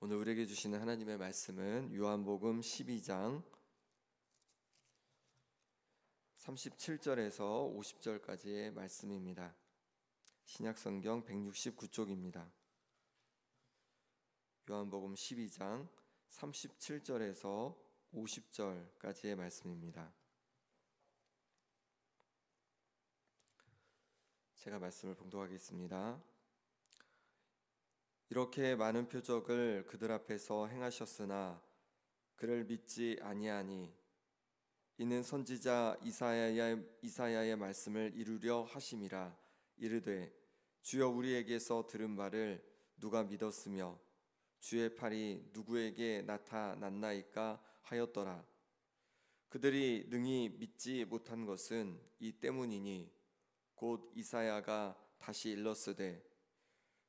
오늘 우리에게 주시는 하나님의 말씀은 요한복음 12장 37절에서 50절까지의 말씀입니다. 신약성경 169쪽입니다. 요한복음 12장 37절에서 50절까지의 말씀입니다. 제가 말씀을 봉독하겠습니다. 이렇게 많은 표적을 그들 앞에서 행하셨으나 그를 믿지 아니하니 이는 선지자 이사야의 말씀을 이루려 하심이라. 이르되 주여 우리에게서 들은 바를 누가 믿었으며 주의 팔이 누구에게 나타났나이까 하였더라. 그들이 능히 믿지 못한 것은 이 때문이니 곧 이사야가 다시 일렀으되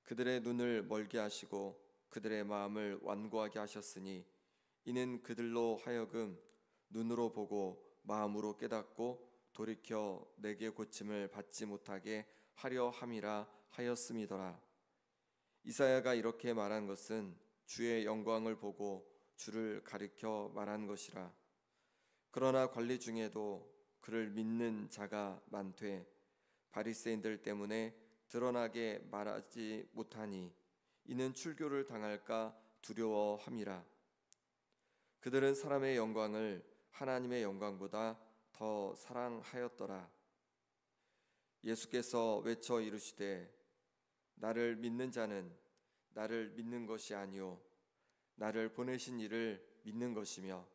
그들의 눈을 멀게 하시고 그들의 마음을 완고하게 하셨으니 이는 그들로 하여금 눈으로 보고 마음으로 깨닫고 돌이켜 내게 고침을 받지 못하게 하려 함이라 하였음이더라. 이사야가 이렇게 말한 것은 주의 영광을 보고 주를 가리켜 말한 것이라. 그러나 관리 중에도 그를 믿는 자가 많되 바리새인들 때문에 드러나게 말하지 못하니 이는 출교를 당할까 두려워함이라. 그들은 사람의 영광을 하나님의 영광보다 더 사랑하였더라. 예수께서 외쳐 이르시되 나를 믿는 자는 나를 믿는 것이 아니요 나를 보내신 이를 믿는 것이며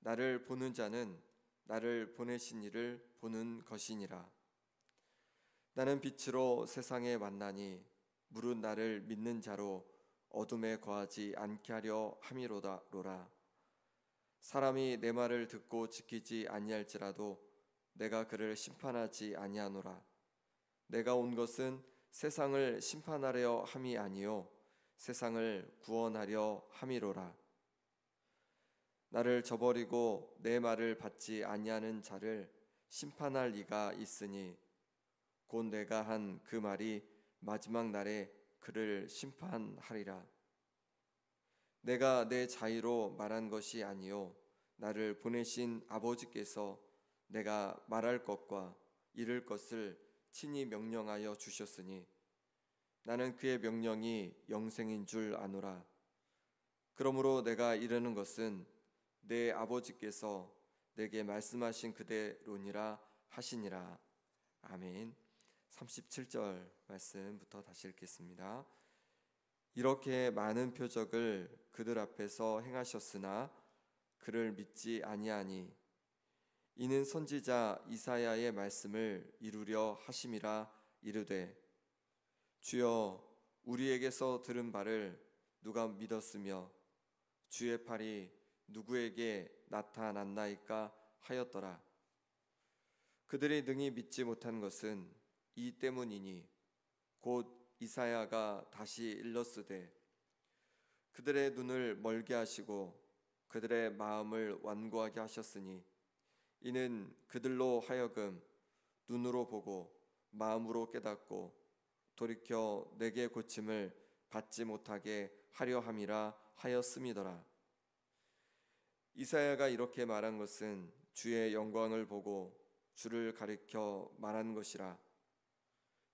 나를 보는 자는 나를 보내신 이를 보는 것이니라. 나는 빛으로 세상에 왔나니 무릇 나를 믿는 자로 어둠에 거하지 않게 하려 함이로라. 사람이 내 말을 듣고 지키지 아니할지라도 내가 그를 심판하지 아니하노라. 내가 온 것은 세상을 심판하려 함이 아니요 세상을 구원하려 함이로라. 나를 저버리고 내 말을 받지 아니하는 자를 심판할 이가 있으니 곧 내가 한 그 말이 마지막 날에 그를 심판하리라. 내가 내 자의로 말한 것이 아니요 나를 보내신 아버지께서 내가 말할 것과 이를 것을 친히 명령하여 주셨으니 나는 그의 명령이 영생인 줄 아노라. 그러므로 내가 이르는 것은 내 아버지께서 내게 말씀하신 그대로니라 하시니라. 아멘. 37절 말씀부터 다시 읽겠습니다. 이렇게 많은 표적을 그들 앞에서 행하셨으나 그를 믿지 아니하니 이는 선지자 이사야의 말씀을 이루려 하심이라. 이르되 주여 우리에게서 들은 바를 누가 믿었으며 주의 팔이 누구에게 나타났나이까 하였더라. 그들이 능히 믿지 못한 것은 이 때문이니 곧 이사야가 다시 일렀으되 그들의 눈을 멀게 하시고 그들의 마음을 완고하게 하셨으니 이는 그들로 하여금 눈으로 보고 마음으로 깨닫고 돌이켜 내게 고침을 받지 못하게 하려 함이라 하였음이더라. 이사야가 이렇게 말한 것은 주의 영광을 보고 주를 가리켜 말한 것이라.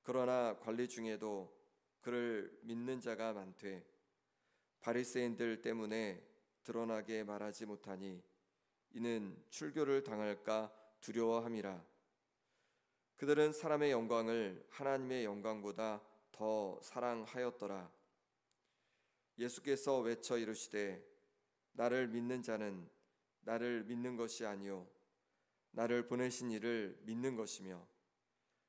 그러나 관리 중에도 그를 믿는 자가 많되 바리새인들 때문에 드러나게 말하지 못하니 이는 출교를 당할까 두려워함이라. 그들은 사람의 영광을 하나님의 영광보다 더 사랑하였더라. 예수께서 외쳐 이르시되 나를 믿는 자는 나를 믿는 것이 아니요 나를 보내신 이를 믿는 것이며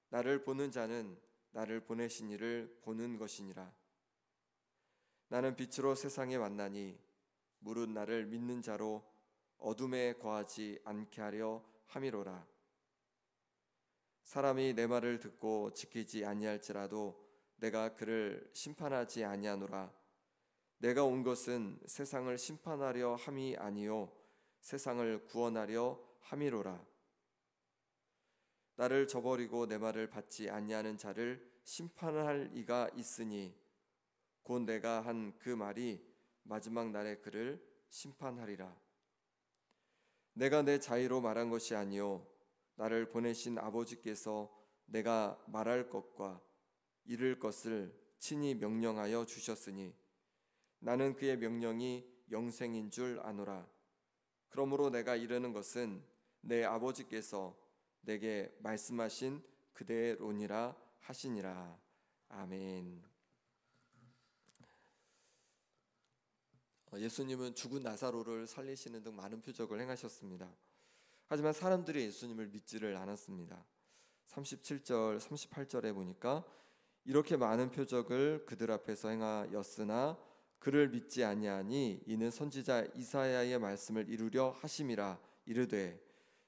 나를 보는 자는 나를 보내신 이를 보는 것이니라. 나는 빛으로 세상에 왔나니 무릇 나를 믿는 자로 어둠에 거하지 않게 하려 함이로라. 사람이 내 말을 듣고 지키지 아니할지라도 내가 그를 심판하지 아니하노라. 내가 온 것은 세상을 심판하려 함이 아니요 세상을 구원하려 함이로라. 나를 저버리고 내 말을 받지 아니하는 자를 심판할 이가 있으니 곧 내가 한 그 말이 마지막 날에 그를 심판하리라. 내가 내 자의로 말한 것이 아니요 나를 보내신 아버지께서 내가 말할 것과 이를 것을 친히 명령하여 주셨으니 나는 그의 명령이 영생인 줄 아노라. 그러므로 내가 이르는 것은 내 아버지께서 내게 말씀하신 그대로니라 하시니라. 아멘. 예수님은 죽은 나사로를 살리시는 등 많은 표적을 행하셨습니다. 하지만 사람들이 예수님을 믿지를 않았습니다. 37절, 38절에 보니까 이렇게 많은 표적을 그들 앞에서 행하였으나 그를 믿지 아니하니 이는 선지자 이사야의 말씀을 이루려 하심이라. 이르되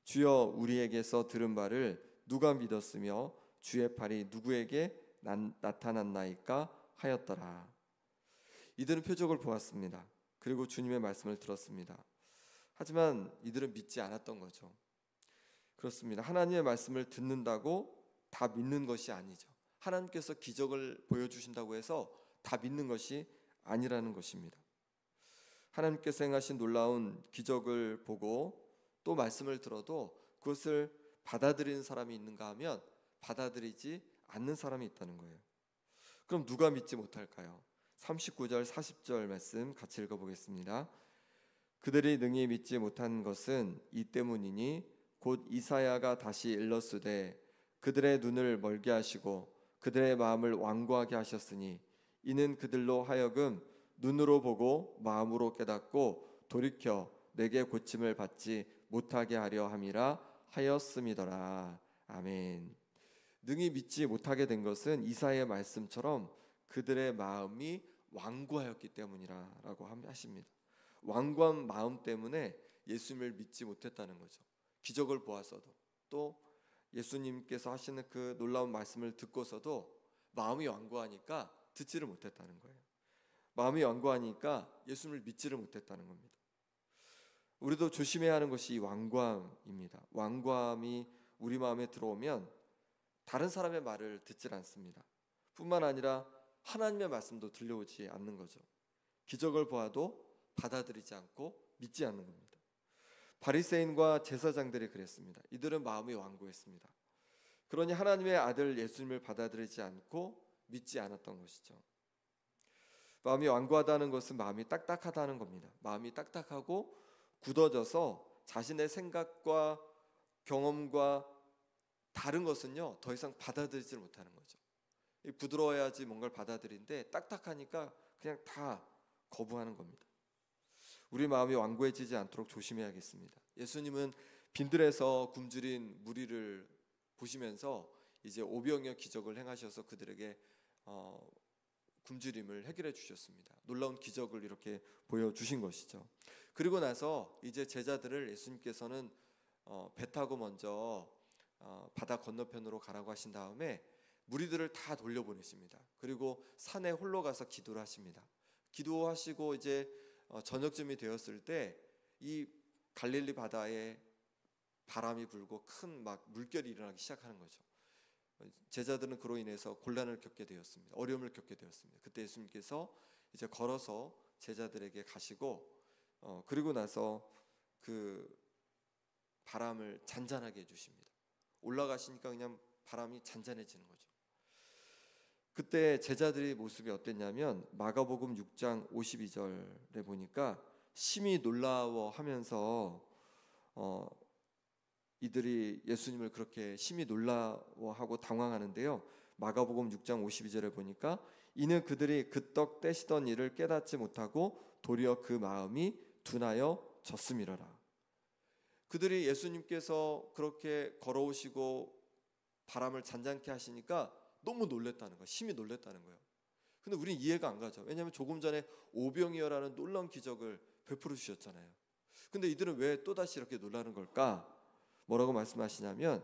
주여 우리에게서 들은 바를 누가 믿었으며 주의 팔이 누구에게 나타났나이까 하였더라. 이들은 표적을 보았습니다. 그리고 주님의 말씀을 들었습니다. 하지만 이들은 믿지 않았던 거죠. 그렇습니다. 하나님의 말씀을 듣는다고 다 믿는 것이 아니죠. 하나님께서 기적을 보여주신다고 해서 다 믿는 것이 아니라는 것입니다. 하나님께서 행하신 놀라운 기적을 보고 또 말씀을 들어도 그것을 받아들이는 사람이 있는가 하면 받아들이지 않는 사람이 있다는 거예요. 그럼 누가 믿지 못할까요? 39절 40절 말씀 같이 읽어보겠습니다. 그들이 능히 믿지 못한 것은 이 때문이니 곧 이사야가 다시 일렀으되 그들의 눈을 멀게 하시고 그들의 마음을 완고하게 하셨으니 이는 그들로 하여금 눈으로 보고 마음으로 깨닫고 돌이켜 내게 고침을 받지 못하게 하려 함이라 하였음이더라. 아멘. 능히 믿지 못하게 된 것은 이사야의 말씀처럼 그들의 마음이 완고하였기 때문이라고 하십니다. 완고한 마음 때문에 예수님을 믿지 못했다는 거죠. 기적을 보았어도 또 예수님께서 하시는 그 놀라운 말씀을 듣고서도 마음이 완고하니까 듣지를 못했다는 거예요. 마음이 완고하니까 예수님을 믿지를 못했다는 겁니다. 우리도 조심해야 하는 것이 이 완고함입니다. 완고함이 우리 마음에 들어오면 다른 사람의 말을 듣질 않습니다. 뿐만 아니라 하나님의 말씀도 들려오지 않는 거죠. 기적을 보아도 받아들이지 않고 믿지 않는 겁니다. 바리새인과 제사장들이 그랬습니다. 이들은 마음이 완고했습니다. 그러니 하나님의 아들 예수님을 받아들이지 않고 믿지 않았던 것이죠. 마음이 완고하다는 것은 마음이 딱딱하다는 겁니다. 마음이 딱딱하고 굳어져서 자신의 생각과 경험과 다른 것은요 더 이상 받아들이지 못하는 거죠. 부드러워야지 뭔가를 받아들이는데 딱딱하니까 그냥 다 거부하는 겁니다. 우리 마음이 완고해지지 않도록 조심해야겠습니다. 예수님은 빈들에서 굶주린 무리를 보시면서 이제 오병이어 기적을 행하셔서 그들에게 굶주림을 해결해 주셨습니다. 놀라운 기적을 이렇게 보여주신 것이죠. 그리고 나서 이제 제자들을 예수님께서는 배 타고 먼저 바다 건너편으로 가라고 하신 다음에 무리들을 다 돌려보내십니다. 그리고 산에 홀로 가서 기도를 하십니다. 기도하시고 이제 저녁쯤이 되었을 때 이 갈릴리 바다에 바람이 불고 큰 막 물결이 일어나기 시작하는 거죠. 제자들은 그로 인해서 곤란을 겪게 되었습니다. 어려움을 겪게 되었습니다. 그때 예수님께서 이제 걸어서 제자들에게 가시고 그리고 나서 그 바람을 잔잔하게 해주십니다. 올라가시니까 그냥 바람이 잔잔해지는 거죠. 그때 제자들의 모습이 어땠냐면 마가복음 6장 52절에 보니까 심히 놀라워하면서 이들이 예수님을 그렇게 심히 놀라워하고 당황하는데요. 마가복음 6장 52절에 보니까 이는 그들이 그 떡 떼시던 일을 깨닫지 못하고 도리어 그 마음이 둔하여 졌음이로라. 그들이 예수님께서 그렇게 걸어오시고 바람을 잔잔케 하시니까 너무 놀랬다는 거예요. 심히 놀랬다는 거예요. 근데 우리는 이해가 안 가죠. 왜냐하면 조금 전에 오병이어라는 놀라운 기적을 베풀어 주셨잖아요. 근데 이들은 왜 또다시 이렇게 놀라는 걸까? 뭐라고 말씀하시냐면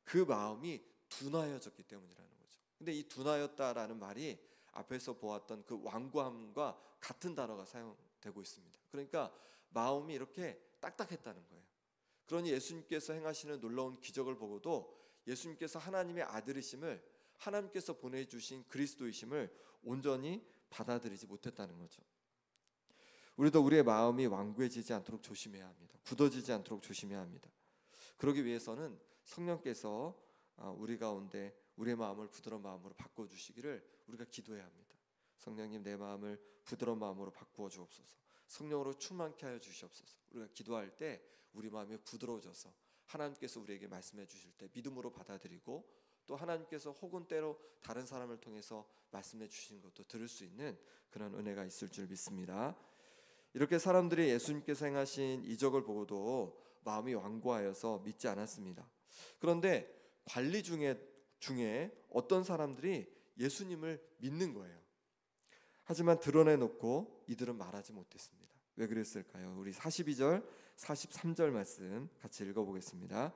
그 마음이 둔하여졌기 때문이라는 거죠. 근데 이 둔하였다라는 말이 앞에서 보았던 그 완고함과 같은 단어가 사용되고 있습니다. 그러니까 마음이 이렇게 딱딱했다는 거예요. 그러니 예수님께서 행하시는 놀라운 기적을 보고도 예수님께서 하나님의 아들이심을, 하나님께서 보내주신 그리스도이심을 온전히 받아들이지 못했다는 거죠. 우리도 우리의 마음이 완고해지지 않도록 조심해야 합니다. 굳어지지 않도록 조심해야 합니다. 그러기 위해서는 성령께서 우리 가운데 우리의 마음을 부드러운 마음으로 바꿔주시기를 우리가 기도해야 합니다. 성령님, 내 마음을 부드러운 마음으로 바꾸어 주옵소서. 성령으로 충만케 하여 주시옵소서. 우리가 기도할 때 우리 마음이 부드러워져서 하나님께서 우리에게 말씀해 주실 때 믿음으로 받아들이고, 또 하나님께서 혹은 때로 다른 사람을 통해서 말씀해 주시는 것도 들을 수 있는 그런 은혜가 있을 줄 믿습니다. 이렇게 사람들이 예수님께서 행하신 이적을 보고도 마음이 완고하여서 믿지 않았습니다. 그런데 관리 중에 어떤 사람들이 예수님을 믿는 거예요. 하지만 드러내놓고 이들은 말하지 못했습니다. 왜 그랬을까요? 우리 42절, 43절 말씀 같이 읽어보겠습니다.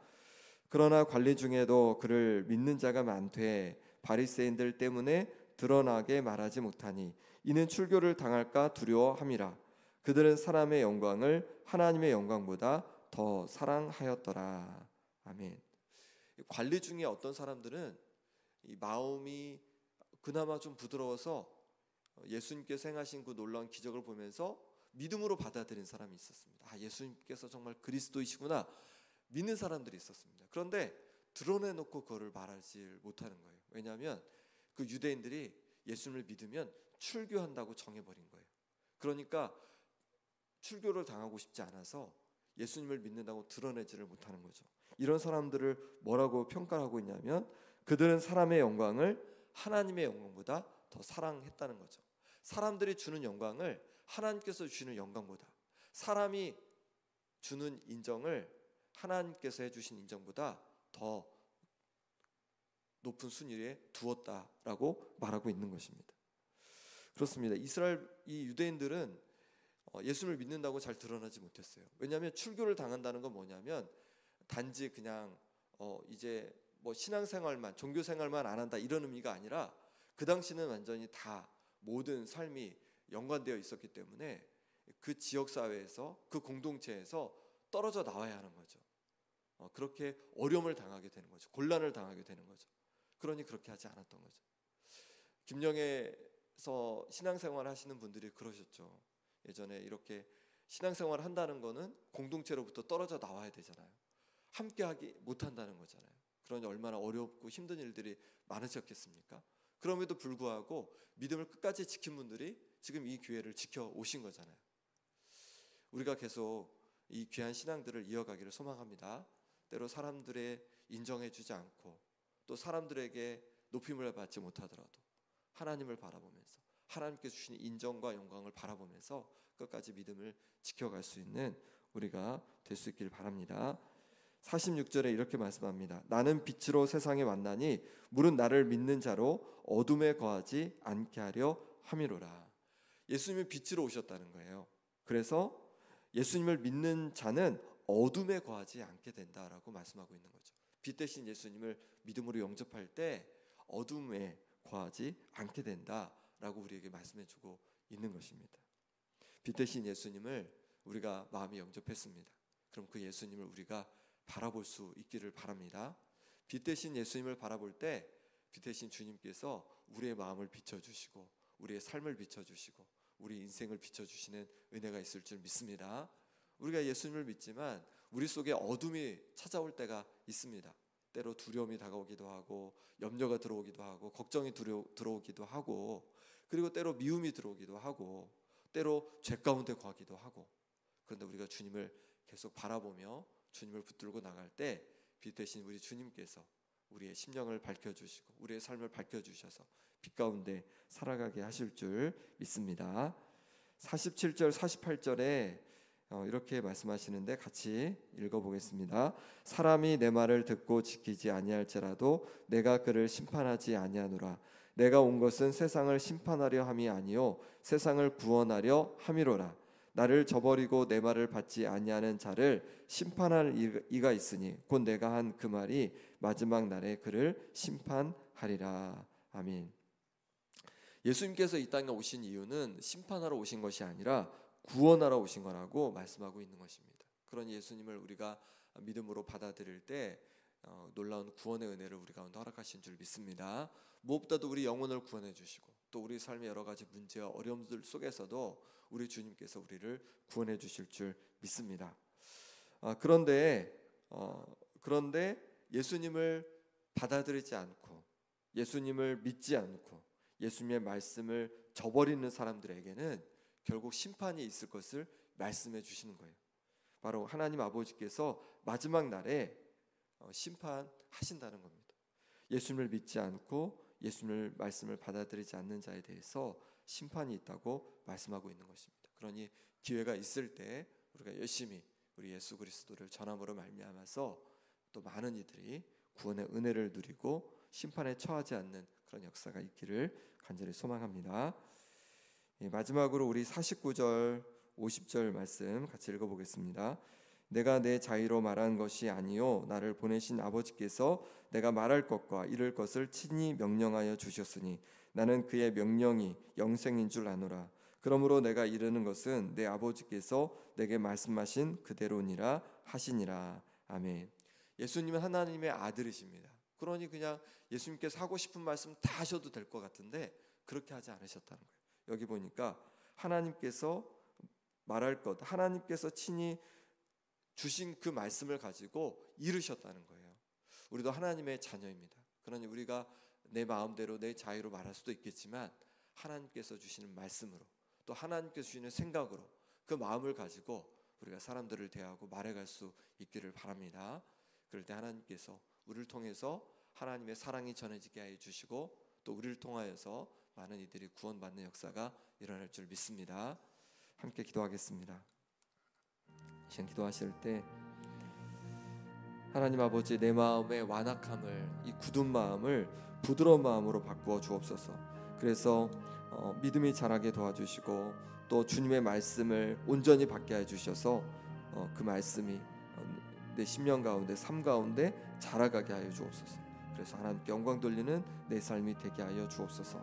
그러나 관리 중에도 그를 믿는 자가 많되 바리새인들 때문에 드러나게 말하지 못하니 이는 출교를 당할까 두려워함이라. 그들은 사람의 영광을 하나님의 영광보다 더 사랑하였더라. 아멘. 관리 중에 어떤 사람들은 이 마음이 그나마 좀 부드러워서 예수님께서 행하신 그 놀라운 기적을 보면서 믿음으로 받아들인 사람이 있었습니다. 예수님께서 정말 그리스도이시구나 믿는 사람들이 있었습니다. 그런데 드러내놓고 그거를 말하지 못하는 거예요. 왜냐하면 그 유대인들이 예수님을 믿으면 출교한다고 정해버린 거예요. 그러니까 출교를 당하고 싶지 않아서 예수님을 믿는다고 드러내지를 못하는 거죠. 이런 사람들을 뭐라고 평가를 하고 있냐면 그들은 사람의 영광을 하나님의 영광보다 더 사랑했다는 거죠. 사람들이 주는 영광을 하나님께서 주시는 영광보다, 사람이 주는 인정을 하나님께서 해주신 인정보다 더 높은 순위에 두었다라고 말하고 있는 것입니다. 그렇습니다. 이 유대인들은 예수님을 믿는다고 잘 드러나지 못했어요. 왜냐하면 출교를 당한다는 건 뭐냐면 단지 그냥 이제 뭐 신앙생활만, 종교생활만 안 한다 이런 의미가 아니라 그 당시는 완전히 다 모든 삶이 연관되어 있었기 때문에 그 지역사회에서, 그 공동체에서 떨어져 나와야 하는 거죠. 그렇게 어려움을 당하게 되는 거죠. 곤란을 당하게 되는 거죠. 그러니 그렇게 하지 않았던 거죠. 김영애에서 신앙생활 하시는 분들이 그러셨죠. 예전에 이렇게 신앙생활을 한다는 거는 공동체로부터 떨어져 나와야 되잖아요. 함께하기 못한다는 거잖아요. 그러니 얼마나 어렵고 힘든 일들이 많으셨겠습니까? 그럼에도 불구하고 믿음을 끝까지 지킨 분들이 지금 이 교회를 지켜오신 거잖아요. 우리가 계속 이 귀한 신앙들을 이어가기를 소망합니다. 때로 사람들의 인정해주지 않고 또 사람들에게 높임을 받지 못하더라도 하나님을 바라보면서 하나님께 주시는 인정과 영광을 바라보면서 끝까지 믿음을 지켜갈 수 있는 우리가 될 수 있길 바랍니다. 46절에 이렇게 말씀합니다. 나는 빛으로 세상에 왔나니 물은 나를 믿는 자로 어둠에 거하지 않게 하려 함이로라. 예수님이 빛으로 오셨다는 거예요. 그래서 예수님을 믿는 자는 어둠에 거하지 않게 된다라고 말씀하고 있는 거죠. 빛 대신 예수님을 믿음으로 영접할 때 어둠에 거하지 않게 된다라고 우리에게 말씀해주고 있는 것입니다. 빛 대신 예수님을 우리가 마음에 영접했습니다. 그럼 그 예수님을 우리가 바라볼 수 있기를 바랍니다. 빛 대신 예수님을 바라볼 때 빛 대신 주님께서 우리의 마음을 비춰주시고 우리의 삶을 비춰주시고 우리 인생을 비춰주시는 은혜가 있을 줄 믿습니다. 우리가 예수님을 믿지만 우리 속에 어둠이 찾아올 때가 있습니다. 때로 두려움이 다가오기도 하고 염려가 들어오기도 하고 걱정이 들어오기도 하고 그리고 때로 미움이 들어오기도 하고 때로 죄 가운데 거하기도 하고 그런데 우리가 주님을 계속 바라보며 주님을 붙들고 나갈 때 빛 대신 우리 주님께서 우리의 심령을 밝혀주시고 우리의 삶을 밝혀주셔서 빛 가운데 살아가게 하실 줄 믿습니다. 47절 48절에 이렇게 말씀하시는데 같이 읽어보겠습니다. 사람이 내 말을 듣고 지키지 아니할지라도 내가 그를 심판하지 아니하노라. 내가 온 것은 세상을 심판하려 함이 아니요 세상을 구원하려 함이로라. 나를 저버리고 내 말을 받지 아니하는 자를 심판할 이가 있으니 곧 내가 한 그 말이 마지막 날에 그를 심판하리라. 아멘. 예수님께서 이 땅에 오신 이유는 심판하러 오신 것이 아니라 구원하러 오신 거라고 말씀하고 있는 것입니다. 그런 예수님을 우리가 믿음으로 받아들일 때 놀라운 구원의 은혜를 우리 가운데 허락하신 줄 믿습니다. 무엇보다도 우리 영혼을 구원해 주시고 또 우리 삶의 여러 가지 문제와 어려움들 속에서도 우리 주님께서 우리를 구원해 주실 줄 믿습니다. 그런데 예수님을 받아들이지 않고 예수님을 믿지 않고 예수님의 말씀을 저버리는 사람들에게는 결국 심판이 있을 것을 말씀해 주시는 거예요. 바로 하나님 아버지께서 마지막 날에 심판하신다는 겁니다. 예수님을 믿지 않고 예수님의 말씀을 받아들이지 않는 자에 대해서 심판이 있다고 말씀하고 있는 것입니다. 그러니 기회가 있을 때 우리가 열심히 우리 예수 그리스도를 전함으로 말미암아서 또 많은 이들이 구원의 은혜를 누리고 심판에 처하지 않는 그런 역사가 있기를 간절히 소망합니다. 마지막으로 우리 49절 50절 말씀 같이 읽어보겠습니다. 내가 내 자의로 말한 것이 아니요 나를 보내신 아버지께서 내가 말할 것과 이를 것을 친히 명령하여 주셨으니 나는 그의 명령이 영생인 줄 아노라. 그러므로 내가 이르는 것은 내 아버지께서 내게 말씀하신 그대로니라 하시니라. 아멘. 예수님은 하나님의 아들이십니다. 그러니 그냥 예수님께서 하고 싶은 말씀 다 하셔도 될 것 같은데 그렇게 하지 않으셨다는 거예요. 여기 보니까 하나님께서 말할 것, 하나님께서 친히 주신 그 말씀을 가지고 이루셨다는 거예요. 우리도 하나님의 자녀입니다. 그러니 우리가 내 마음대로 내 자유로 말할 수도 있겠지만 하나님께서 주시는 말씀으로 또 하나님께서 주시는 생각으로 그 마음을 가지고 우리가 사람들을 대하고 말해갈 수 있기를 바랍니다. 그럴 때 하나님께서 우리를 통해서 하나님의 사랑이 전해지게 하여 주시고 또 우리를 통하여서 많은 이들이 구원받는 역사가 일어날 줄 믿습니다. 함께 기도하겠습니다. 시간 기도하실 때 하나님 아버지 내 마음의 완악함을 이 굳은 마음을 부드러운 마음으로 바꾸어 주옵소서. 그래서 믿음이 자라게 도와주시고 또 주님의 말씀을 온전히 받게 해주셔서 그 말씀이 내 심령 가운데 삶 가운데 자라가게 하여 주옵소서. 그래서 하나님께 영광 돌리는 내 삶이 되게 하여 주옵소서.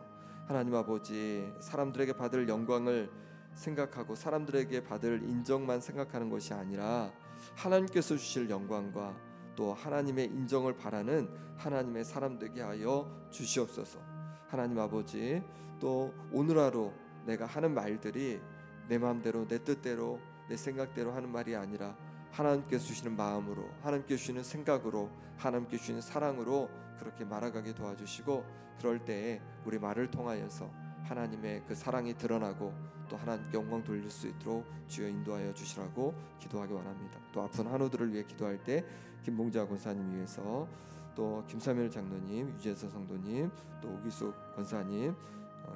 하나님 아버지 사람들에게 받을 영광을 생각하고 사람들에게 받을 인정만 생각하는 것이 아니라 하나님께서 주실 영광과 또 하나님의 인정을 바라는 하나님의 사람 되게 하여 주시옵소서. 하나님 아버지 또 오늘 하루 내가 하는 말들이 내 마음대로 내 뜻대로 내 생각대로 하는 말이 아니라 하나님께서 주시는 마음으로 하나님께서 주시는 생각으로 하나님께서 주시는 사랑으로 그렇게 말아가게 도와주시고 그럴 때에 우리 말을 통하여서 하나님의 그 사랑이 드러나고 또 하나님께 영광 돌릴 수 있도록 주여 인도하여 주시라고 기도하기 원합니다. 또 아픈 한우들을 위해 기도할 때 김봉자 권사님 위해서 또 김사밀 장로님, 유재서 성도님, 또 오기숙 권사님,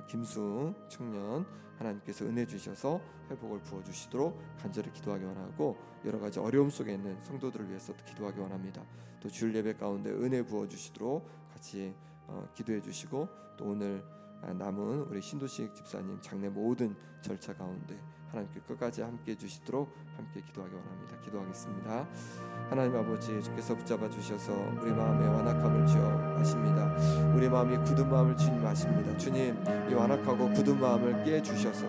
김수웅 청년 하나님께서 은혜 주셔서 회복을 부어주시도록 간절히 기도하기 원하고 여러 가지 어려움 속에 있는 성도들을 위해서도 기도하기 원합니다. 또 주일 예배 가운데 은혜 부어주시도록 같이 기도해 주시고 또 오늘 남은 우리 신도식 집사님 장례 모든 절차 가운데 하나님께 끝까지 함께 해주시도록 함께 기도하기 원합니다. 기도하겠습니다. 하나님 아버지 주께서 붙잡아 주셔서 우리 마음의 완악함을 주여 아십니다. 우리 마음이 굳은 마음을 주님 아십니다. 주님 이 완악하고 굳은 마음을 깨 주셔서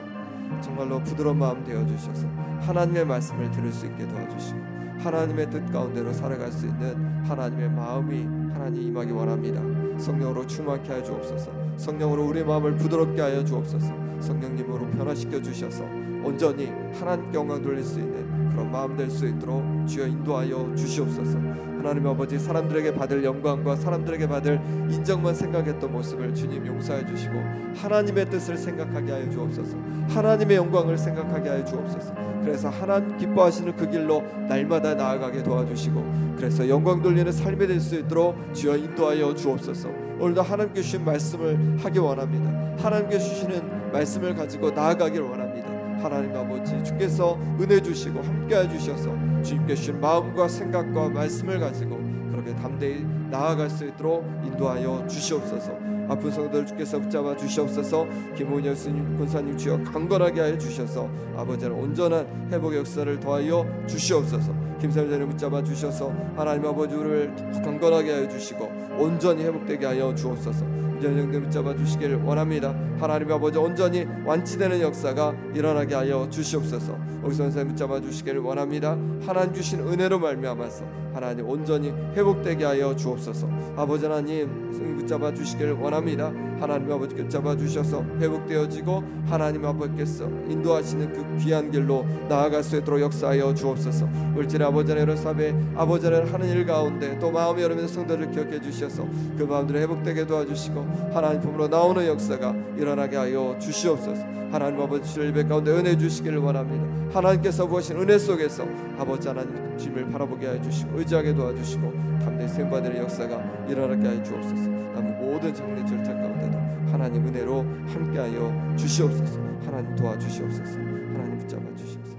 정말로 부드러운 마음 되어 주셔서 하나님의 말씀을 들을 수 있게 도와주시고 하나님의 뜻 가운데로 살아갈 수 있는 하나님의 마음이 하나님 임하기 원합니다. 성령으로 충만케 하여 주옵소서. 성령으로 우리 마음을 부드럽게 하여 주옵소서. 성령님으로 변화시켜 주셔서 온전히 하나님께 영광 돌릴 수 있는 그런 마음 될 수 있도록 주여 인도하여 주시옵소서. 하나님 아버지 사람들에게 받을 영광과 사람들에게 받을 인정만 생각했던 모습을 주님 용서해 주시고 하나님의 뜻을 생각하게 하여 주옵소서. 하나님의 영광을 생각하게 하여 주옵소서. 그래서 하나님 기뻐하시는 그 길로 날마다 나아가게 도와주시고 그래서 영광 돌리는 삶이 될 수 있도록 주여 인도하여 주옵소서. 오늘도 하나님께 주신 말씀을 하기 원합니다. 하나님께 주시는 말씀을 가지고 나아가길 원합니다. 하나님 아버지 주께서 은혜 주시고 함께해 주셔서 주님께 주신 마음과 생각과 말씀을 가지고 그렇게 담대히 나아갈 수 있도록 인도하여 주시옵소서. 아픈 성도들 주께서 붙잡아 주시옵소서. 김원영 스님 권사님 주여 강건하게 하여 주셔서 아버지는 온전한 회복의 역사를 더하여 주시옵소서. 김사님을 붙잡아 주셔서 하나님 아버지를 강건하게 하여 주시고 온전히 회복되게 하여 주옵소서. 전령들 붙잡아 주시기를 원합니다. 하나님 아버지 온전히 완치되는 역사가 일어나게 하여 주시옵소서. 오기선 선생님 붙잡아 주시기를 원합니다. 하나님 주신 은혜로 말미암아서 하나님 온전히 회복되게 하여 주옵소서. 아버지 하나님 승리 붙잡아 주시기를 원합니다. 하나님 아버지께 잡아주셔서 회복되어지고 하나님 아버지께서 인도하시는 그 귀한 길로 나아갈 수 있도록 역사하여 주옵소서. 물질 아버지 하나님 사배 아버지 하나님 하는 일 가운데 또 마음이 여러분의 성도를 기억해 주셔서 그 마음들을 회복되게 도와주시고 하나님 품으로 나오는 역사가 일어나게 하여 주시옵소서. 하나님 아버지 주의 예배 가운데 은혜 주시기를 원합니다. 하나님께서 부으신 은혜 속에서 아버지 하나님 주님을 바라보게 하여 주시고 의지하게 도와주시고 담대히 세움받을 역사가 일어나게 하여 주옵소서. 남은 모든 장례 절차 가운데도 하나님 은혜로 함께하여 주시옵소서. 하나님 도와주시옵소서. 하나님 붙잡아 주시옵소서.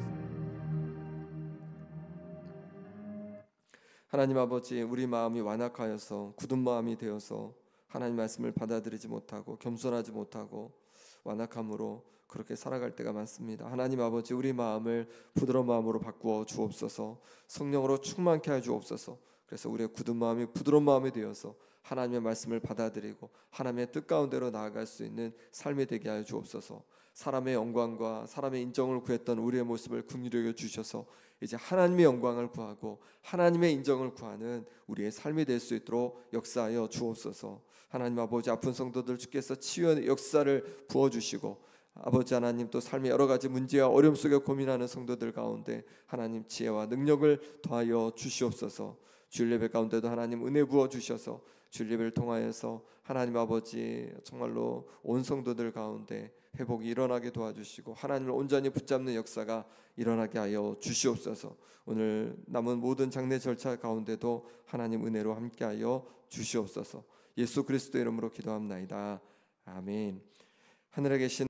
하나님 아버지, 우리 마음이 완악하여서 굳은 마음이 되어서 하나님 말씀을 받아들이지 못하고 겸손하지 못하고 완악함으로 그렇게 살아갈 때가 많습니다. 하나님 아버지, 우리 마음을 부드러운 마음으로 바꾸어 주옵소서. 성령으로 충만케 하여 주옵소서. 그래서 우리의 굳은 마음이 부드러운 마음이 되어서 하나님의 말씀을 받아들이고 하나님의 뜻 가운데로 나아갈 수 있는 삶이 되게 하여 주옵소서. 사람의 영광과 사람의 인정을 구했던 우리의 모습을 긍휼히 여겨 주셔서 이제 하나님의 영광을 구하고 하나님의 인정을 구하는 우리의 삶이 될 수 있도록 역사하여 주옵소서. 하나님 아버지, 아픈 성도들 주께서 치유의 역사를 부어주시고 아버지 하나님, 또 삶의 여러 가지 문제와 어려움 속에 고민하는 성도들 가운데 하나님 지혜와 능력을 더하여 주시옵소서. 주일 예배 가운데도 하나님 은혜 부어 주셔서 주일 예배를 통하여서 하나님 아버지 정말로 온 성도들 가운데 회복이 일어나게 도와주시고 하나님을 온전히 붙잡는 역사가 일어나게 하여 주시옵소서. 오늘 남은 모든 장례 절차 가운데도 하나님 은혜로 함께하여 주시옵소서. 예수 그리스도의 이름으로 기도합나이다. 아멘. 하늘에 계신